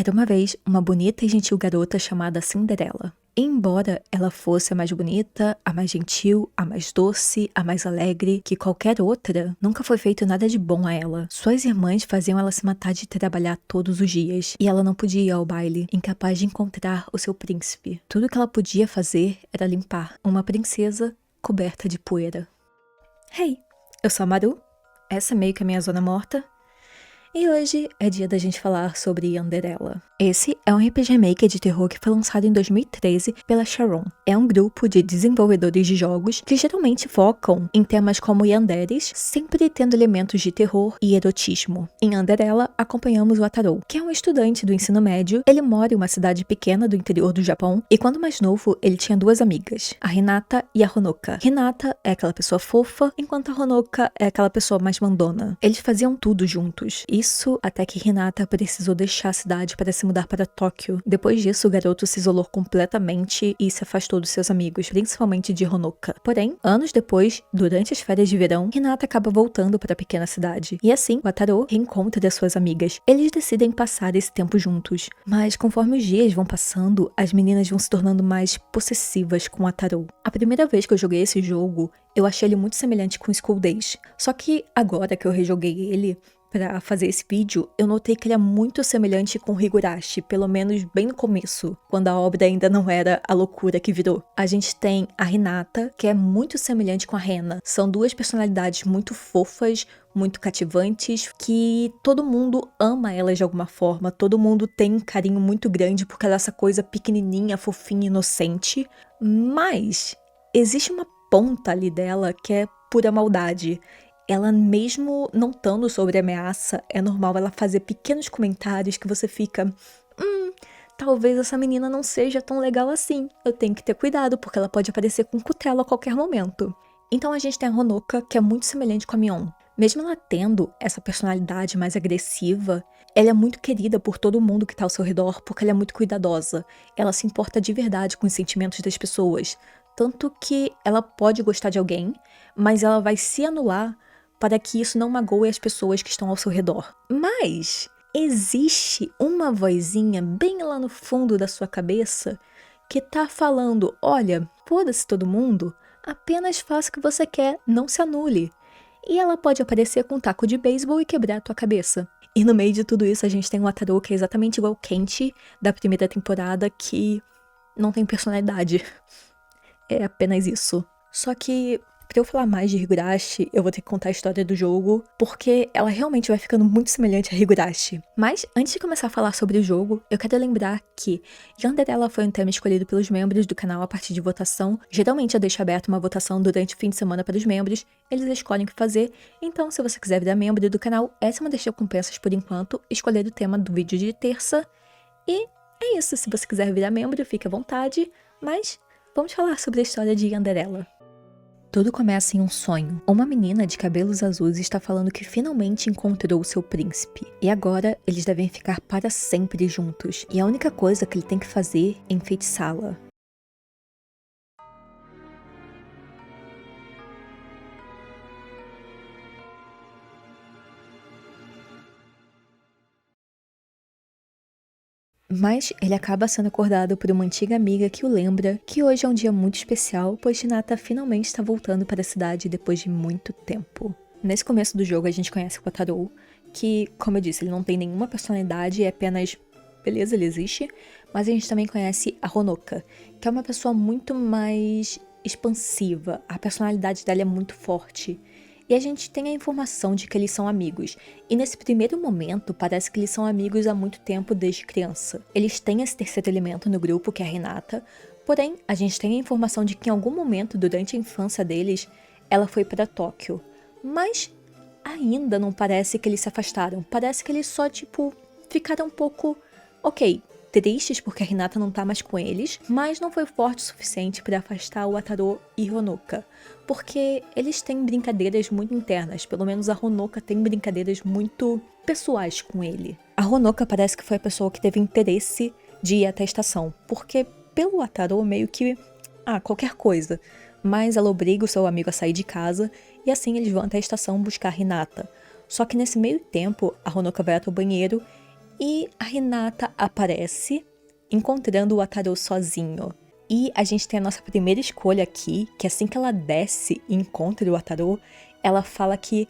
Era uma vez uma bonita e gentil garota chamada Cinderela. Embora ela fosse a mais bonita, a mais gentil, a mais doce, a mais alegre que qualquer outra, nunca foi feito nada de bom a ela. Suas irmãs faziam ela se matar de trabalhar todos os dias, e ela não podia ir ao baile, incapaz de encontrar o seu príncipe. Tudo que ela podia fazer era limpar uma princesa coberta de poeira. Hey, eu sou a Maru, essa é meio que a minha zona morta, e hoje é dia da gente falar sobre Yandere. Esse é um RPG Maker de terror que foi lançado em 2013 pela Sharon. É um grupo de desenvolvedores de jogos que geralmente focam em temas como yanderes, sempre tendo elementos de terror e erotismo. Em Yandere, acompanhamos o Wataru, que é um estudante do ensino médio. Ele mora em uma cidade pequena do interior do Japão, e quando mais novo, ele tinha duas amigas, a Hinata e a Honoka. Hinata é aquela pessoa fofa, enquanto a Honoka é aquela pessoa mais mandona. Eles faziam tudo juntos. Isso até que Hinata precisou deixar a cidade para se mudar para Tóquio. Depois disso, o garoto se isolou completamente e se afastou dos seus amigos, principalmente de Honoka. Porém, anos depois, durante as férias de verão, Hinata acaba voltando para a pequena cidade. E assim, Wataru reencontra as suas amigas. Eles decidem passar esse tempo juntos. Mas conforme os dias vão passando, as meninas vão se tornando mais possessivas com Wataru. A primeira vez que eu joguei esse jogo, eu achei ele muito semelhante com School Days. Só que agora que eu rejoguei ele, pra fazer esse vídeo, eu notei que ele é muito semelhante com Higurashi, pelo menos bem no começo, quando a obra ainda não era a loucura que virou. A gente tem a Hinata, que é muito semelhante com a Rena. São duas personalidades muito fofas, muito cativantes, que todo mundo ama elas de alguma forma, todo mundo tem um carinho muito grande porque ela é essa coisa pequenininha, fofinha, inocente, mas existe uma ponta ali dela que é pura maldade. Ela, mesmo não estando sobre ameaça, é normal ela fazer pequenos comentários que você fica... talvez essa menina não seja tão legal assim. Eu tenho que ter cuidado, porque ela pode aparecer com um cutelo a qualquer momento. Então a gente tem a Honoka, que é muito semelhante com a Mion. Mesmo ela tendo essa personalidade mais agressiva, ela é muito querida por todo mundo que tá ao seu redor, porque ela é muito cuidadosa. Ela se importa de verdade com os sentimentos das pessoas. Tanto que ela pode gostar de alguém, mas ela vai se anular para que isso não magoe as pessoas que estão ao seu redor. Mas existe uma vozinha bem lá no fundo da sua cabeça que tá falando, olha, foda-se todo mundo, apenas faça o que você quer, não se anule. E ela pode aparecer com um taco de beisebol e quebrar a tua cabeça. E no meio de tudo isso a gente tem um Wataru que é exatamente igual o Kenshi da primeira temporada, que não tem personalidade. É apenas isso. Só que, pra eu falar mais de Higurashi, eu vou ter que contar a história do jogo, porque ela realmente vai ficando muito semelhante a Higurashi. Mas, antes de começar a falar sobre o jogo, eu quero lembrar que Yandere foi um tema escolhido pelos membros do canal a partir de votação. Geralmente eu deixo aberto uma votação durante o fim de semana para os membros, eles escolhem o que fazer. Então, se você quiser virar membro do canal, essa é uma das recompensas por enquanto, escolher o tema do vídeo de terça. E é isso, se você quiser virar membro, fique à vontade, mas vamos falar sobre a história de Yandere. Tudo começa em um sonho. Uma menina de cabelos azuis está falando que finalmente encontrou seu príncipe. E agora eles devem ficar para sempre juntos. E a única coisa que ele tem que fazer é enfeitiçá-la. Mas ele acaba sendo acordado por uma antiga amiga que o lembra que hoje é um dia muito especial, pois Hinata finalmente está voltando para a cidade depois de muito tempo. Nesse começo do jogo a gente conhece o Wataru, que, como eu disse, ele não tem nenhuma personalidade, é apenas... beleza, ele existe. Mas a gente também conhece a Honoka, que é uma pessoa muito mais expansiva, a personalidade dela é muito forte. E a gente tem a informação de que eles são amigos. E nesse primeiro momento, parece que eles são amigos há muito tempo, desde criança. Eles têm esse terceiro elemento no grupo, que é a Hinata. Porém, a gente tem a informação de que em algum momento, durante a infância deles, ela foi para Tóquio. Mas ainda não parece que eles se afastaram. Parece que eles só, ficaram um pouco... ok, tristes porque a Hinata não tá mais com eles, mas não foi forte o suficiente para afastar o Wataru e Honoka, porque eles têm brincadeiras muito internas, pelo menos a Honoka tem brincadeiras muito pessoais com ele. A Honoka parece que foi a pessoa que teve interesse de ir até a estação, porque pelo Wataru meio que, qualquer coisa, mas ela obriga o seu amigo a sair de casa e assim eles vão até a estação buscar Hinata. Só que nesse meio tempo, a Honoka vai até o banheiro E a Hinata aparece, encontrando o Wataru sozinho. E a gente tem a nossa primeira escolha aqui, que assim que ela desce e encontra o Wataru, ela fala que,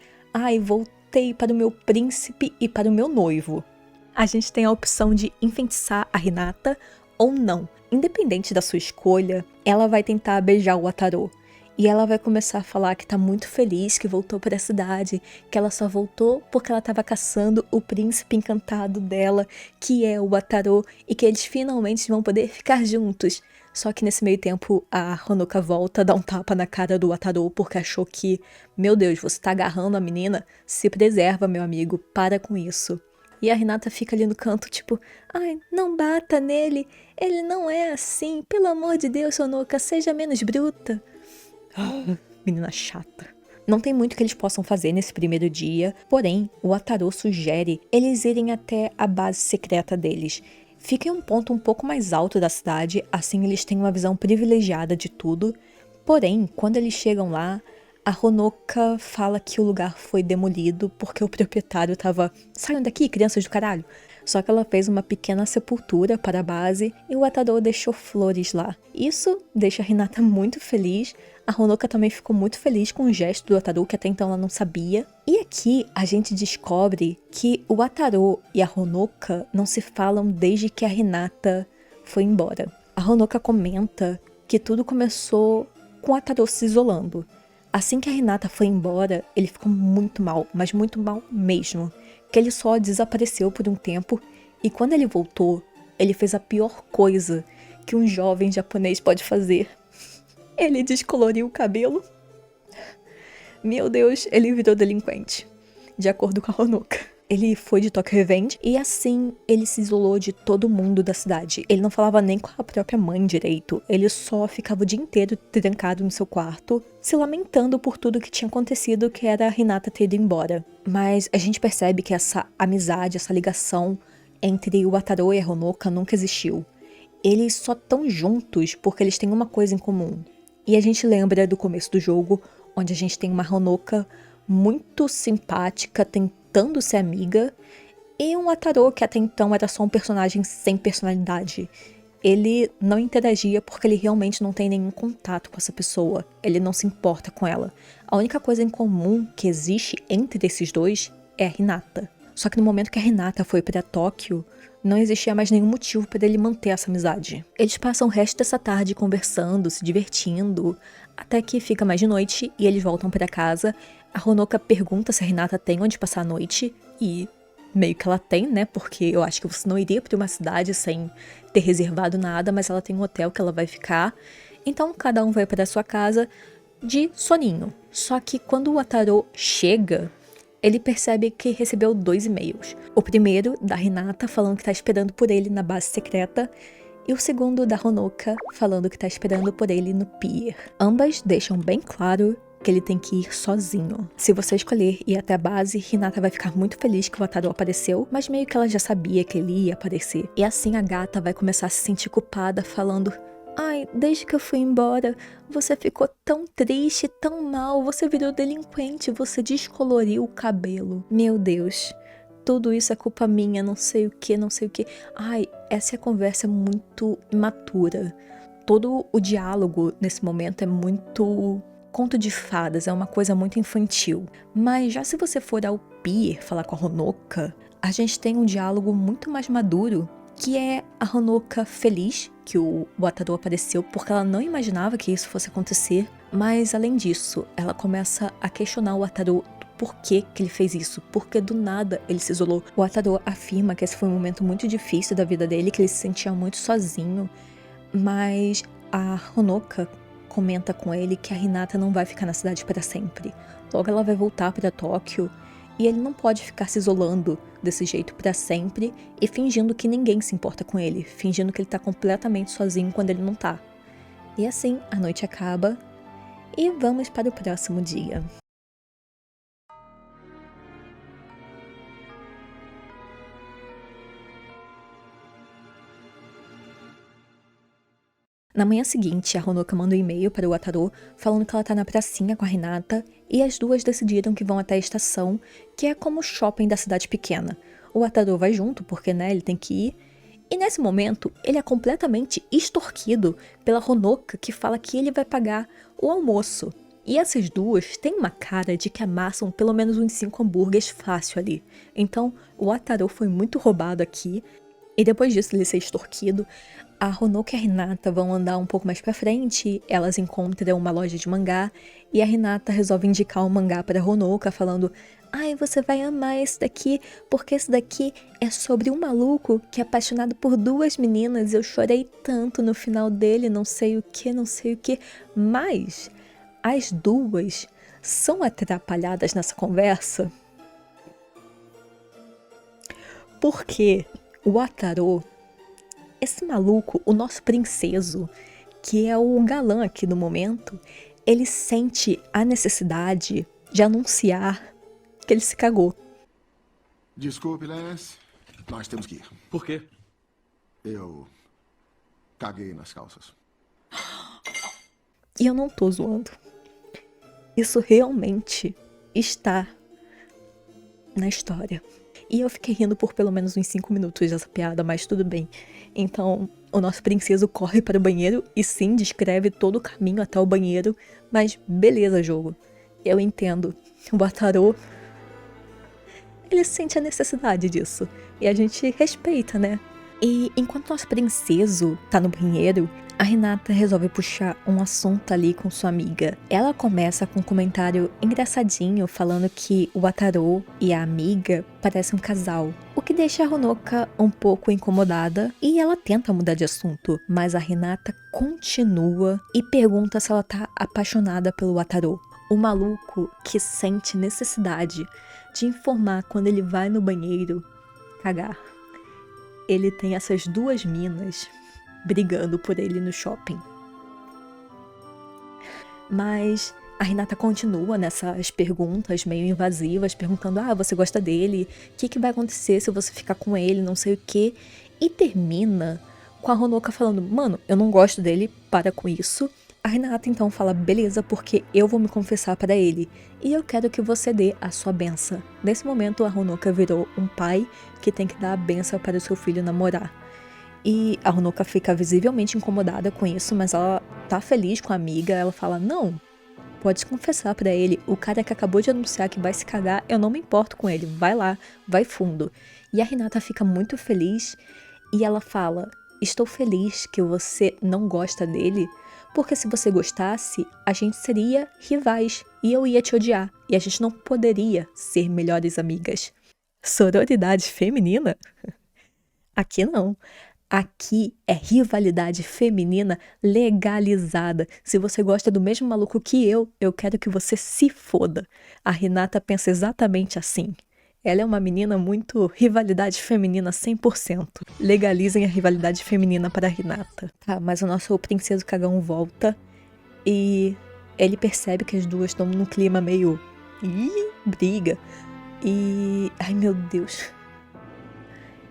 voltei para o meu príncipe e para o meu noivo. A gente tem a opção de enfeitiçar a Hinata ou não. Independente da sua escolha, ela vai tentar beijar o Wataru. E ela vai começar a falar que tá muito feliz que voltou para a cidade, que ela só voltou porque ela tava caçando o príncipe encantado dela, que é o Wataru, e que eles finalmente vão poder ficar juntos. Só que nesse meio tempo, a Honoka volta, dá um tapa na cara do Wataru porque achou que, meu Deus, você tá agarrando a menina? Se preserva, meu amigo, para com isso. E a Hinata fica ali no canto, tipo, não bata nele, ele não é assim, pelo amor de Deus, Honoka, seja menos bruta. Menina chata. Não tem muito que eles possam fazer nesse primeiro dia, porém, o Wataru sugere eles irem até a base secreta deles. Fica em um ponto um pouco mais alto da cidade, assim eles têm uma visão privilegiada de tudo. Porém, quando eles chegam lá, a Honoka fala que o lugar foi demolido porque o proprietário tava... Saiam daqui, crianças do caralho! Só que ela fez uma pequena sepultura para a base e o Wataru deixou flores lá. Isso deixa a Hinata muito feliz. A Honoka também ficou muito feliz com o gesto do Wataru, que até então ela não sabia. E aqui a gente descobre que o Wataru e a Honoka não se falam desde que a Hinata foi embora. A Honoka comenta que tudo começou com o Wataru se isolando. Assim que a Hinata foi embora, ele ficou muito mal, mas muito mal mesmo. Que ele só desapareceu por um tempo e quando ele voltou, ele fez a pior coisa que um jovem japonês pode fazer. Ele descoloriu o cabelo. Meu Deus, ele virou delinquente, de acordo com a Honoka. Ele foi de Tokyo Revenge e assim ele se isolou de todo mundo da cidade. Ele não falava nem com a própria mãe direito. Ele só ficava o dia inteiro trancado no seu quarto, se lamentando por tudo que tinha acontecido, que era a Hinata ter ido embora. Mas a gente percebe que essa amizade, essa ligação entre o Wataru e a Honoka nunca existiu. Eles só estão juntos porque eles têm uma coisa em comum. E a gente lembra do começo do jogo, onde a gente tem uma Honoka muito simpática, tentando ser amiga, e um Wataru que até então era só um personagem sem personalidade. Ele não interagia porque ele realmente não tem nenhum contato com essa pessoa, ele não se importa com ela. A única coisa em comum que existe entre esses dois é a Hinata. Só que no momento que a Hinata foi para Tóquio, não existia mais nenhum motivo para ele manter essa amizade. Eles passam o resto dessa tarde conversando, se divertindo, até que fica mais de noite e eles voltam para casa. A Honoka pergunta se a Hinata tem onde passar a noite, e meio que ela tem, né? Porque eu acho que você não iria para uma cidade sem ter reservado nada, mas ela tem um hotel que ela vai ficar. Então cada um vai para sua casa de soninho. Só que quando o Wataru chega, ele percebe que recebeu 2 e-mails. O primeiro, da Hinata, falando que tá esperando por ele na base secreta, e o segundo, da Honoka, falando que tá esperando por ele no pier. Ambas deixam bem claro que ele tem que ir sozinho. Se você escolher ir até a base, Hinata vai ficar muito feliz que o Wataru apareceu, mas meio que ela já sabia que ele ia aparecer. E assim a gata vai começar a se sentir culpada, falando: desde que eu fui embora, você ficou tão triste, tão mal, você virou delinquente, você descoloriu o cabelo. Meu Deus, tudo isso é culpa minha, não sei o que, não sei o que. Essa conversa é muito imatura. Todo o diálogo nesse momento é muito conto de fadas, é uma coisa muito infantil. Mas já se você for ao pier falar com a Honoka, a gente tem um diálogo muito mais maduro, que é a Honoka feliz que o Wataru apareceu, porque ela não imaginava que isso fosse acontecer. Mas além disso, ela começa a questionar o Wataru do porquê que ele fez isso, porque do nada ele se isolou. O Wataru afirma que esse foi um momento muito difícil da vida dele, que ele se sentia muito sozinho, mas a Honoka comenta com ele que a Hinata não vai ficar na cidade para sempre. Logo ela vai voltar para Tóquio e ele não pode ficar se isolando desse jeito para sempre e fingindo que ninguém se importa com ele, fingindo que ele tá completamente sozinho quando ele não tá. E assim a noite acaba e vamos para o próximo dia. Na manhã seguinte, a Honoka manda um e-mail para o Wataru falando que ela tá na pracinha com a Hinata e as duas decidiram que vão até a estação, que é como o shopping da cidade pequena. O Wataru vai junto, porque, né, ele tem que ir. E nesse momento, ele é completamente extorquido pela Honoka, que fala que ele vai pagar o almoço. E essas duas têm uma cara de que amassam pelo menos uns 5 hambúrgueres fácil ali. Então, o Wataru foi muito roubado aqui. E depois disso, ele ser extorquido, a Honoka e a Hinata vão andar um pouco mais pra frente, elas encontram uma loja de mangá, e a Hinata resolve indicar um mangá para a Honoka, falando: ai, você vai amar esse daqui, porque esse daqui é sobre um maluco que é apaixonado por 2 meninas, eu chorei tanto no final dele, não sei o que, não sei o que, mas as duas são atrapalhadas nessa conversa, porque o Wataru, esse maluco, o nosso princeso, que é o galã aqui do momento, ele sente a necessidade de anunciar que ele se cagou. Desculpe, Les. Nós temos que ir. Por quê? Eu caguei nas calças. E eu não tô zoando. Isso realmente está na história. E eu fiquei rindo por pelo menos uns 5 minutos dessa piada, mas tudo bem. Então, o nosso princeso corre para o banheiro e sim, descreve todo o caminho até o banheiro. Mas beleza, jogo. Eu entendo. O Wataru, ele sente a necessidade disso. E a gente respeita, né? E enquanto nosso princeso tá no banheiro, a Hinata resolve puxar um assunto ali com sua amiga. Ela começa com um comentário engraçadinho falando que o Wataru e a amiga parecem um casal, o que deixa a Honoka um pouco incomodada e ela tenta mudar de assunto, mas a Hinata continua e pergunta se ela tá apaixonada pelo Wataru. O maluco que sente necessidade de informar quando ele vai no banheiro cagar. Ele tem essas 2 minas brigando por ele no shopping. Mas a Hinata continua nessas perguntas meio invasivas, perguntando: ah, você gosta dele? O que vai acontecer se você ficar com ele? Não sei o quê. E termina com a Honoka falando: mano, eu não gosto dele, para com isso. A Hinata então fala: beleza, porque eu vou me confessar para ele. E eu quero que você dê a sua benção. Nesse momento, a Honoka virou um pai que tem que dar a benção para o seu filho namorar. E a Honoka fica visivelmente incomodada com isso, mas ela tá feliz com a amiga. Ela fala: não, pode se confessar pra ele. O cara que acabou de anunciar que vai se cagar, eu não me importo com ele. Vai lá, vai fundo. E a Hinata fica muito feliz e ela fala: estou feliz que você não gosta dele, porque se você gostasse, a gente seria rivais e eu ia te odiar. E a gente não poderia ser melhores amigas. Sororidade feminina? Aqui não. Aqui é rivalidade feminina legalizada. Se você gosta do mesmo maluco que eu quero que você se foda. A Hinata pensa exatamente assim. Ela é uma menina muito rivalidade feminina 100%. Legalizem a rivalidade feminina para a Hinata. Tá, mas o nosso princeso cagão volta e ele percebe que as duas estão num clima meio... briga. E... ai, meu Deus...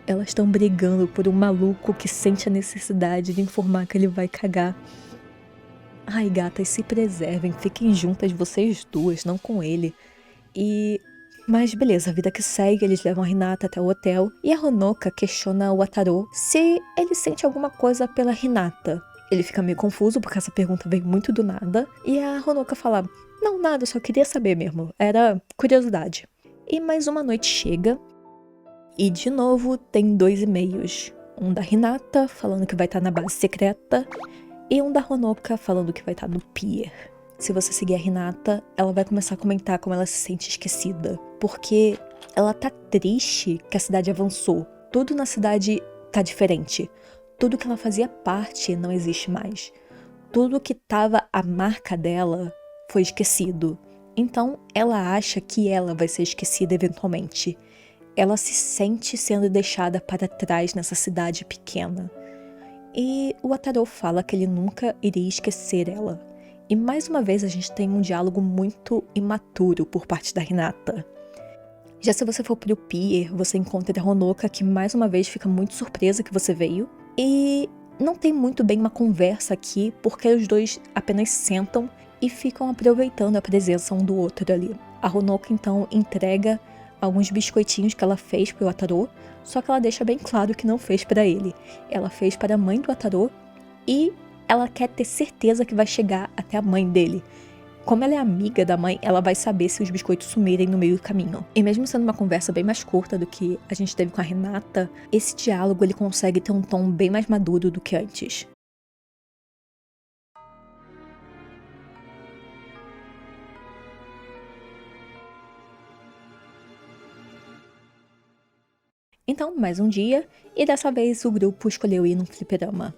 elas estão brigando por um maluco que sente a necessidade de informar que ele vai cagar. Ai, gatas, se preservem, fiquem juntas vocês duas, não com ele. Mas beleza, a vida que segue, eles levam a Hinata até o hotel e a Honoka questiona o Wataru se ele sente alguma coisa pela Hinata. Ele fica meio confuso porque essa pergunta veio muito do nada e a Honoka fala: não, nada, só queria saber mesmo, era curiosidade. E mais uma noite chega. E de novo tem 2 e-mails. Um da Hinata falando que vai estar na base secreta e um da Honoka falando que vai estar no pier. Se você seguir a Hinata, ela vai começar a comentar como ela se sente esquecida. Porque ela tá triste que a cidade avançou. Tudo na cidade tá diferente. Tudo que ela fazia parte não existe mais. Tudo que tava a marca dela foi esquecido. Então ela acha que ela vai ser esquecida eventualmente. Ela se sente sendo deixada para trás nessa cidade pequena. E o Wataru fala que ele nunca iria esquecer ela. E mais uma vez a gente tem um diálogo muito imaturo por parte da Hinata. Já se você for pro pier, você encontra a Honoka, que mais uma vez fica muito surpresa que você veio. E não tem muito bem uma conversa aqui, porque os dois apenas sentam e ficam aproveitando a presença um do outro ali. A Honoka então entrega alguns biscoitinhos que ela fez pro Wataru, só que ela deixa bem claro que não fez pra ele. Ela fez para a mãe do Wataru e ela quer ter certeza que vai chegar até a mãe dele. Como ela é amiga da mãe, ela vai saber se os biscoitos sumirem no meio do caminho. E mesmo sendo uma conversa bem mais curta do que a gente teve com a Hinata, esse diálogo ele consegue ter um tom bem mais maduro do que antes. Então, mais um dia, e dessa vez o grupo escolheu ir num fliperama.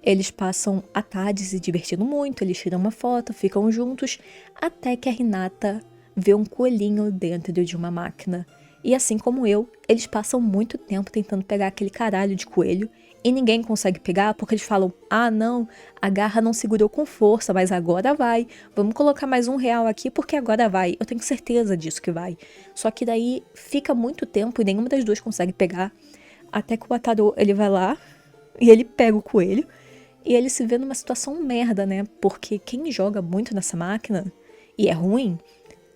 Eles passam a tarde se divertindo muito, eles tiram uma foto, ficam juntos, até que a Hinata vê um coelhinho dentro de uma máquina. E assim como eu, eles passam muito tempo tentando pegar aquele caralho de coelho, e ninguém consegue pegar porque eles falam, ah não, a garra não segurou com força, mas agora vai, vamos colocar mais R$1 aqui porque agora vai, eu tenho certeza disso que vai. Só que daí fica muito tempo e nenhuma das duas consegue pegar, até que o Wataru ele vai lá e ele pega o coelho, e ele se vê numa situação merda, né? Porque quem joga muito nessa máquina, e é ruim,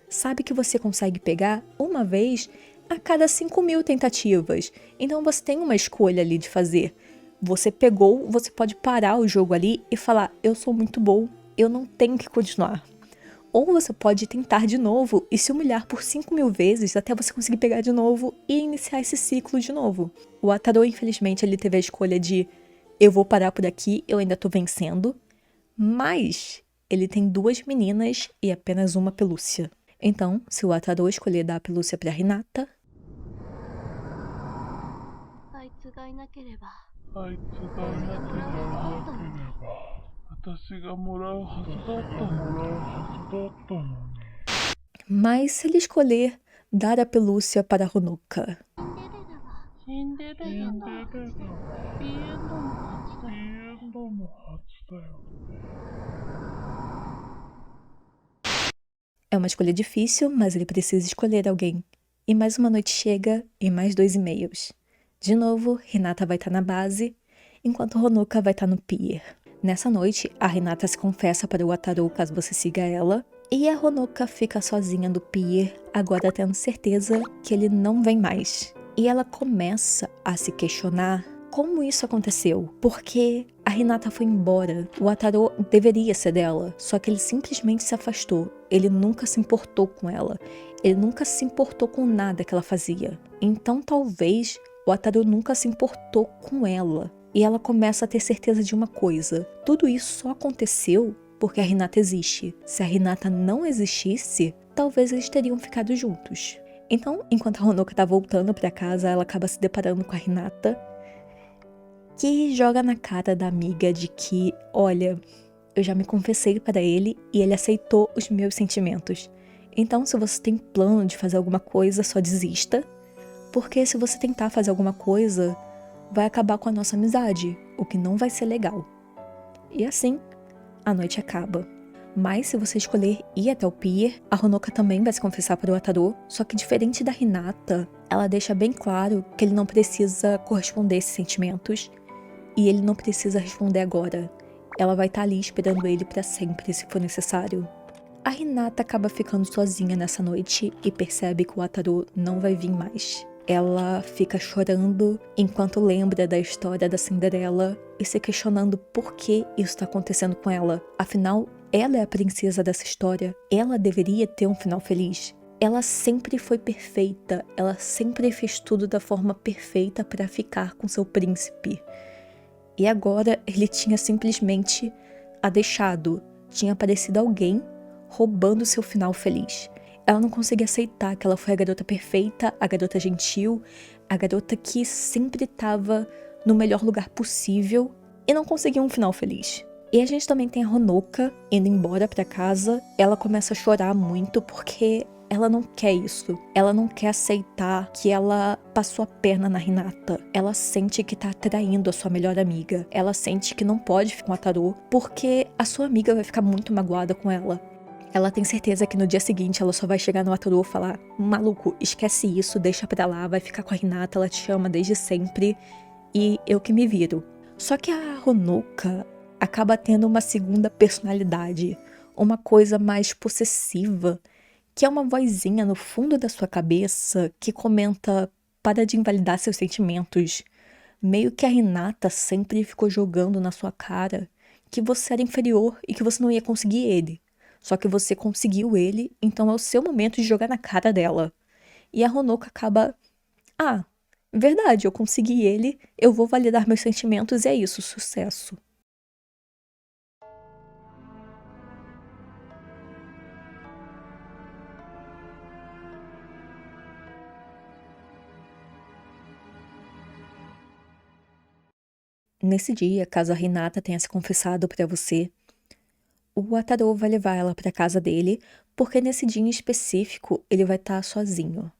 sabe que você consegue pegar uma vez a cada 5.000 tentativas. Então você tem uma escolha ali de fazer. Você pegou, você pode parar o jogo ali e falar, eu sou muito bom, eu não tenho que continuar. Ou você pode tentar de novo e se humilhar por 5.000 vezes até você conseguir pegar de novo e iniciar esse ciclo de novo. O Wataru, infelizmente, ele teve a escolha de eu vou parar por aqui, eu ainda tô vencendo. Mas ele tem 2 meninas e apenas uma pelúcia. Então, se o Wataru escolher dar a pelúcia pra Hinata, あいつがいなければあいつがいなければ私がもらうはずだったのに。 mas se ele escolher dar a pelúcia para Honoka, シンデレラのはずピエンドのはずだよ。ピエンドのはずだよ。 é uma escolha difícil, mas ele precisa escolher alguém. E mais uma noite chega e mais 2 e-mails. De novo, Hinata vai estar na base, enquanto Honoka vai estar no pier. Nessa noite, a Hinata se confessa para o Wataru caso você siga ela, e a Honoka fica sozinha no pier, agora tendo certeza que ele não vem mais. E ela começa a se questionar como isso aconteceu, porque a Hinata foi embora, o Wataru deveria ser dela, só que ele simplesmente se afastou, ele nunca se importou com ela, ele nunca se importou com nada que ela fazia. Então talvez o Wataru nunca se importou com ela. E ela começa a ter certeza de uma coisa. Tudo isso só aconteceu porque a Hinata existe. Se a Hinata não existisse, talvez eles teriam ficado juntos. Então, enquanto a Honoka tá voltando pra casa, ela acaba se deparando com a Hinata, que joga na cara da amiga de que, olha, eu já me confessei para ele e ele aceitou os meus sentimentos. Então, se você tem plano de fazer alguma coisa, só desista. Porque se você tentar fazer alguma coisa, vai acabar com a nossa amizade, o que não vai ser legal. E assim, a noite acaba. Mas se você escolher ir até o pier, a Honoka também vai se confessar para o Wataru, só que diferente da Hinata, ela deixa bem claro que ele não precisa corresponder a esses sentimentos e ele não precisa responder agora. Ela vai estar ali esperando ele para sempre, se for necessário. A Hinata acaba ficando sozinha nessa noite e percebe que o Wataru não vai vir mais. Ela fica chorando enquanto lembra da história da Cinderela e se questionando por que isso está acontecendo com ela. Afinal, ela é a princesa dessa história. Ela deveria ter um final feliz. Ela sempre foi perfeita. Ela sempre fez tudo da forma perfeita para ficar com seu príncipe. E agora ele tinha simplesmente a deixado. Tinha aparecido alguém roubando seu final feliz. Ela não conseguia aceitar que ela foi a garota perfeita, a garota gentil, a garota que sempre estava no melhor lugar possível e não conseguia um final feliz. E a gente também tem a Honoka indo embora pra casa. Ela começa a chorar muito porque ela não quer isso. Ela não quer aceitar que ela passou a perna na Hinata. Ela sente que tá traindo a sua melhor amiga. Ela sente que não pode ficar com a Wataru porque a sua amiga vai ficar muito magoada com ela. Ela tem certeza que no dia seguinte ela só vai chegar no Wataru e falar: maluco, esquece isso, deixa pra lá, vai ficar com a Hinata, ela te chama desde sempre e eu que me viro. Só que a Honoka acaba tendo uma segunda personalidade, uma coisa mais possessiva, que é uma vozinha no fundo da sua cabeça que comenta: para de invalidar seus sentimentos. Meio que a Hinata sempre ficou jogando na sua cara que você era inferior e que você não ia conseguir ele. Só que você conseguiu ele, então é o seu momento de jogar na cara dela. E a Honoka acaba: ah, verdade, eu consegui ele, eu vou validar meus sentimentos e é isso, sucesso. Nesse dia, caso a Hinata tenha se confessado pra você, o Wataru vai levar ela pra casa dele, porque nesse dia em específico ele vai estar sozinho.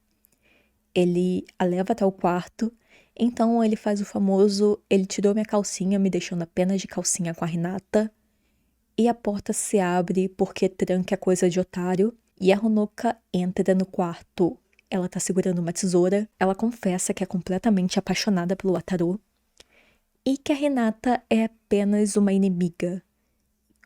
Ele a leva até o quarto, então ele faz o famoso: ele tirou minha calcinha, me deixando apenas de calcinha com a Hinata, e a porta se abre porque tranca é coisa de otário, e a Honoka entra no quarto. Ela tá segurando uma tesoura, ela confessa que é completamente apaixonada pelo Wataru, e que a Hinata é apenas uma inimiga.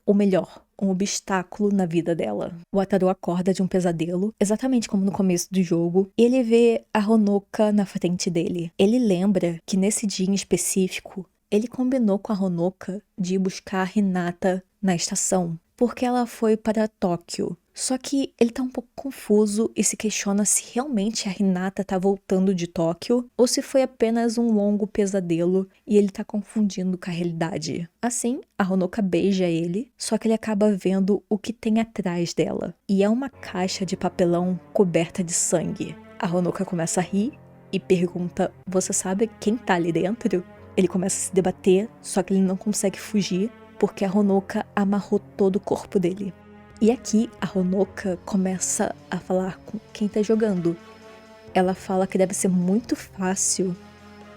Ou melhor, um obstáculo na vida dela. O Wataru acorda de um pesadelo, exatamente como no começo do jogo, e ele vê a Honoka na frente dele. Ele lembra que nesse dia em específico, ele combinou com a Honoka de ir buscar a Hinata na estação, porque ela foi para Tóquio. Só que ele tá um pouco confuso e se questiona se realmente a Hinata tá voltando de Tóquio ou se foi apenas um longo pesadelo e ele tá confundindo com a realidade. Assim, a Honoka beija ele, só que ele acaba vendo o que tem atrás dela. E é uma caixa de papelão coberta de sangue. A Honoka começa a rir e pergunta: você sabe quem tá ali dentro? Ele começa a se debater, só que ele não consegue fugir porque a Honoka amarrou todo o corpo dele. E aqui a Honoka começa a falar com quem tá jogando. Ela fala que deve ser muito fácil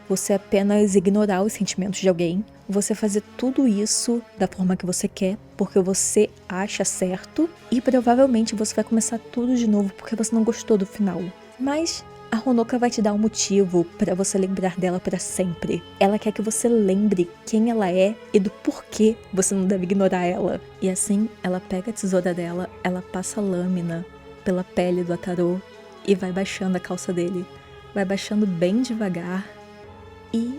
você apenas ignorar os sentimentos de alguém, você fazer tudo isso da forma que você quer, porque você acha certo, e provavelmente você vai começar tudo de novo porque você não gostou do final. Mas a Honoka vai te dar um motivo para você lembrar dela para sempre. Ela quer que você lembre quem ela é e do porquê você não deve ignorar ela. E assim, ela pega a tesoura dela, ela passa a lâmina pela pele do Wataru e vai baixando a calça dele. Vai baixando bem devagar e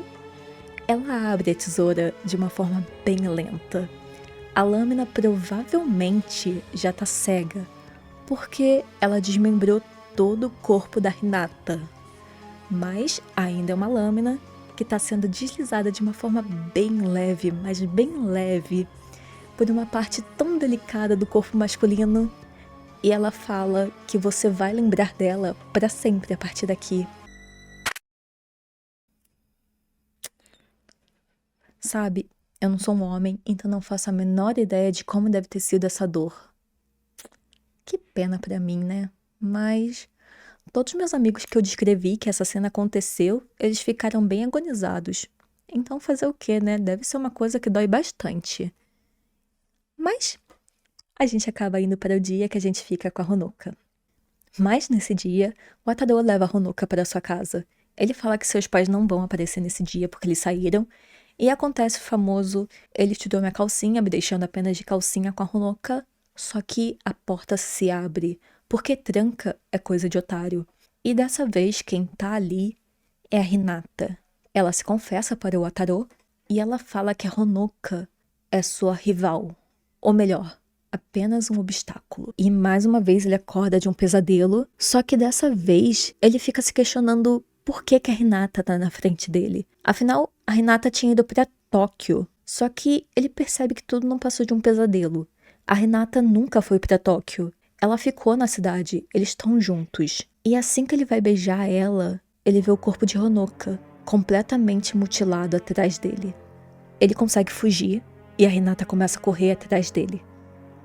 ela abre a tesoura de uma forma bem lenta. A lâmina provavelmente já tá cega, porque ela desmembrou todo o corpo da Hinata, mas ainda é uma lâmina que está sendo deslizada de uma forma bem leve, mas bem leve, por uma parte tão delicada do corpo masculino, e ela fala que você vai lembrar dela para sempre a partir daqui. Sabe, eu não sou um homem, então não faço a menor ideia de como deve ter sido essa dor. Que pena pra mim, né? Mas todos meus amigos que eu descrevi que essa cena aconteceu, eles ficaram bem agonizados. Então fazer o quê, né? Deve ser uma coisa que dói bastante. Mas a gente acaba indo para o dia que a gente fica com a Honoka. Mas nesse dia, o Wataru leva a Honoka para sua casa. Ele fala que seus pais não vão aparecer nesse dia porque eles saíram. E acontece o famoso: ele tirou minha calcinha, me deixando apenas de calcinha com a Honoka. Só que a porta se abre, porque tranca é coisa de otário. E dessa vez quem tá ali é a Hinata. Ela se confessa para o Wataru e ela fala que a Honoka é sua rival. Ou melhor, apenas um obstáculo. E mais uma vez ele acorda de um pesadelo, só que dessa vez ele fica se questionando por que a Hinata tá na frente dele. Afinal, a Hinata tinha ido para Tóquio, só que ele percebe que tudo não passou de um pesadelo. A Hinata nunca foi para Tóquio. Ela ficou na cidade, eles estão juntos. E assim que ele vai beijar ela, ele vê o corpo de Honoka completamente mutilado atrás dele. Ele consegue fugir e a Hinata começa a correr atrás dele.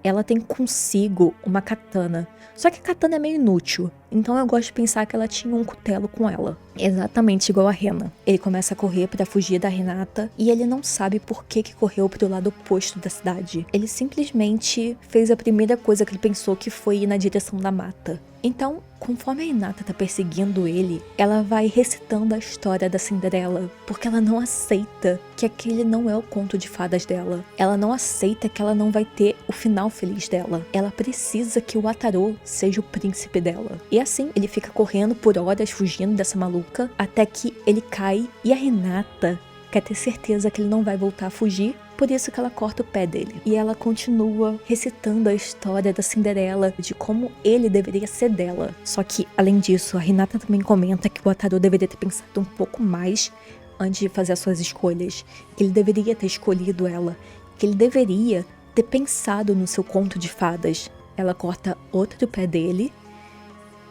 Ela tem consigo uma katana, só que a katana é meio inútil. Então eu gosto de pensar que ela tinha um cutelo com ela, exatamente igual a Rena. Ele começa a correr para fugir da Renata e ele não sabe por que correu pro lado oposto da cidade. Ele simplesmente fez a primeira coisa que ele pensou, que foi ir na direção da mata. Então, conforme a Renata tá perseguindo ele, ela vai recitando a história da Cinderela, porque ela não aceita que aquele não é o conto de fadas dela. Ela não aceita que ela não vai ter o final feliz dela. Ela precisa que o Atarô seja o príncipe dela. E assim, ele fica correndo por horas, fugindo dessa maluca, até que ele cai e a Renata quer ter certeza que ele não vai voltar a fugir. Por isso que ela corta o pé dele. E ela continua recitando a história da Cinderela, de como ele deveria ser dela. Só que, além disso, a Renata também comenta que o Atarô deveria ter pensado um pouco mais antes de fazer as suas escolhas. Que ele deveria ter escolhido ela. Que ele deveria ter pensado no seu conto de fadas. Ela corta outro pé dele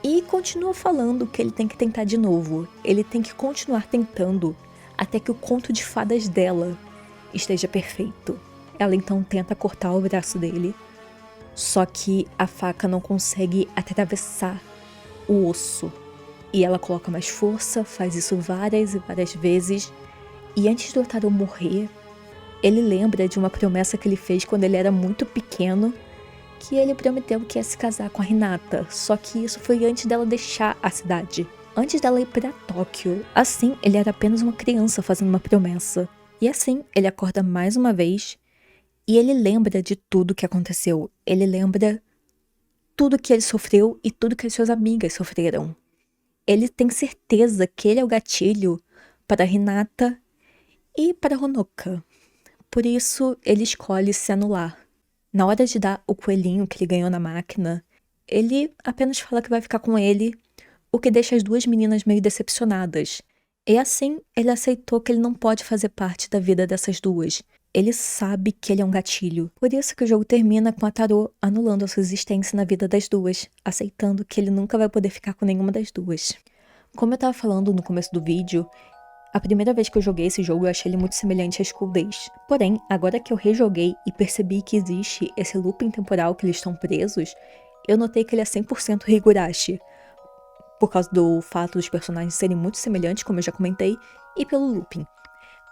e continua falando que ele tem que tentar de novo. Ele tem que continuar tentando até que o conto de fadas dela esteja perfeito. Ela então tenta cortar o braço dele, só que a faca não consegue atravessar o osso. E ela coloca mais força, faz isso várias e várias vezes. E antes do Otarô morrer, ele lembra de uma promessa que ele fez quando ele era muito pequeno, que ele prometeu que ia se casar com a Renata. Só que isso foi antes dela deixar a cidade, antes dela ir para Tóquio. Assim, ele era apenas uma criança fazendo uma promessa. E assim, ele acorda mais uma vez e ele lembra de tudo que aconteceu. Ele lembra tudo que ele sofreu e tudo que as suas amigas sofreram. Ele tem certeza que ele é o gatilho para a Renata e para a Honoka. Por isso, ele escolhe se anular. Na hora de dar o coelhinho que ele ganhou na máquina, ele apenas fala que vai ficar com ele, o que deixa as duas meninas meio decepcionadas. E assim, ele aceitou que ele não pode fazer parte da vida dessas duas. Ele sabe que ele é um gatilho. Por isso que o jogo termina com a Tarô anulando a sua existência na vida das duas, aceitando que ele nunca vai poder ficar com nenhuma das duas. Como eu tava falando no começo do vídeo, a primeira vez que eu joguei esse jogo eu achei ele muito semelhante a School Days. Porém, agora que eu rejoguei e percebi que existe esse looping temporal que eles estão presos, eu notei que ele é 100% Higurashi. Por causa do fato dos personagens serem muito semelhantes, como eu já comentei, e pelo looping.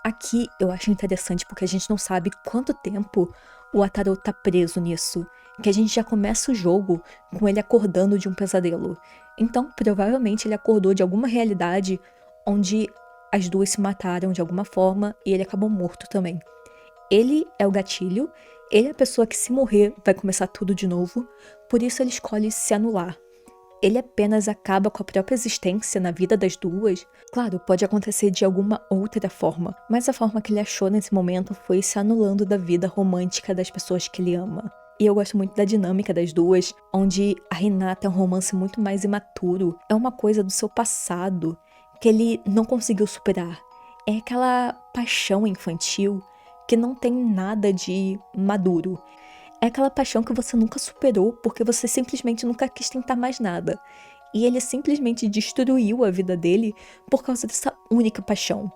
Aqui eu acho interessante porque a gente não sabe quanto tempo o Atarô tá preso nisso, que a gente já começa o jogo com ele acordando de um pesadelo. Então, provavelmente ele acordou de alguma realidade onde as duas se mataram de alguma forma e ele acabou morto também. Ele é o gatilho, ele é a pessoa que, se morrer, vai começar tudo de novo, por isso ele escolhe se anular. Ele apenas acaba com a própria existência na vida das duas. Claro, pode acontecer de alguma outra forma, mas a forma que ele achou nesse momento foi se anulando da vida romântica das pessoas que ele ama. E eu gosto muito da dinâmica das duas, onde a Renata é um romance muito mais imaturo, é uma coisa do seu passado que ele não conseguiu superar. É aquela paixão infantil que não tem nada de maduro. É aquela paixão que você nunca superou porque você simplesmente nunca quis tentar mais nada. E ele simplesmente destruiu a vida dele por causa dessa única paixão.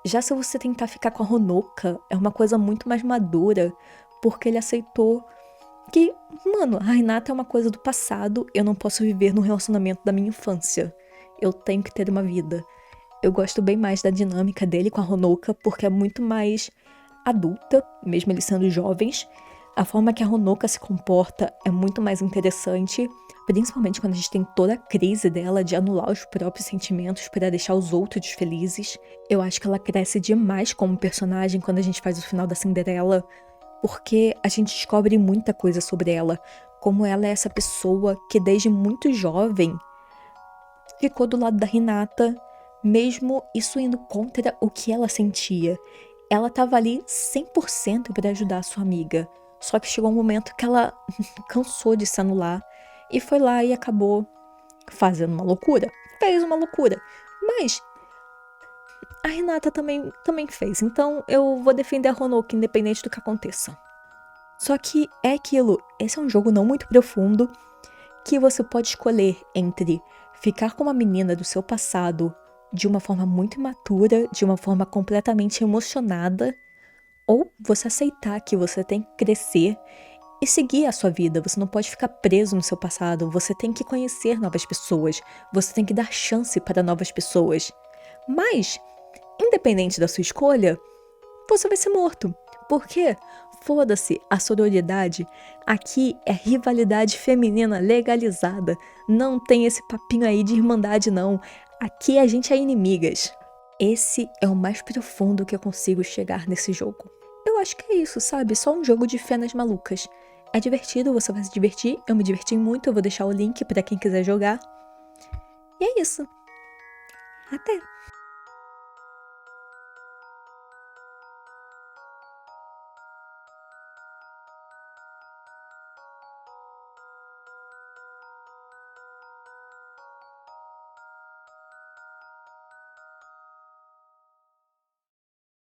Já se você tentar ficar com a Honoka, é uma coisa muito mais madura, porque ele aceitou que, mano, a Renata é uma coisa do passado, eu não posso viver num relacionamento da minha infância. Eu tenho que ter uma vida. Eu gosto bem mais da dinâmica dele com a Honoka, porque é muito mais adulta, mesmo eles sendo jovens. A forma que a Honoka se comporta é muito mais interessante, principalmente quando a gente tem toda a crise dela de anular os próprios sentimentos para deixar os outros felizes. Eu acho que ela cresce demais como personagem quando a gente faz o final da Cinderela, porque a gente descobre muita coisa sobre ela, como ela é essa pessoa que desde muito jovem ficou do lado da Renata, mesmo isso indo contra o que ela sentia. Ela estava ali 100% para ajudar a sua amiga. Só que chegou um momento que ela cansou de se anular e foi lá e acabou fazendo uma loucura. Fez uma loucura. Mas a Renata também fez. Então eu vou defender a Honoka independente do que aconteça. Só que é aquilo. Esse é um jogo não muito profundo que você pode escolher entre ficar com uma menina do seu passado de uma forma muito imatura, de uma forma completamente emocionada, ou você aceitar que você tem que crescer e seguir a sua vida. Você não pode ficar preso no seu passado. Você tem que conhecer novas pessoas. Você tem que dar chance para novas pessoas. Mas, independente da sua escolha, você vai ser morto. Por quê? Foda-se a sororidade. Aqui é rivalidade feminina legalizada. Não tem esse papinho aí de irmandade, não. Aqui a gente é inimigas. Esse é o mais profundo que eu consigo chegar nesse jogo. Eu acho que é isso, sabe? Só um jogo de fenas malucas. É divertido, você vai se divertir. Eu me diverti muito, eu vou deixar o link pra quem quiser jogar. E é isso. Até!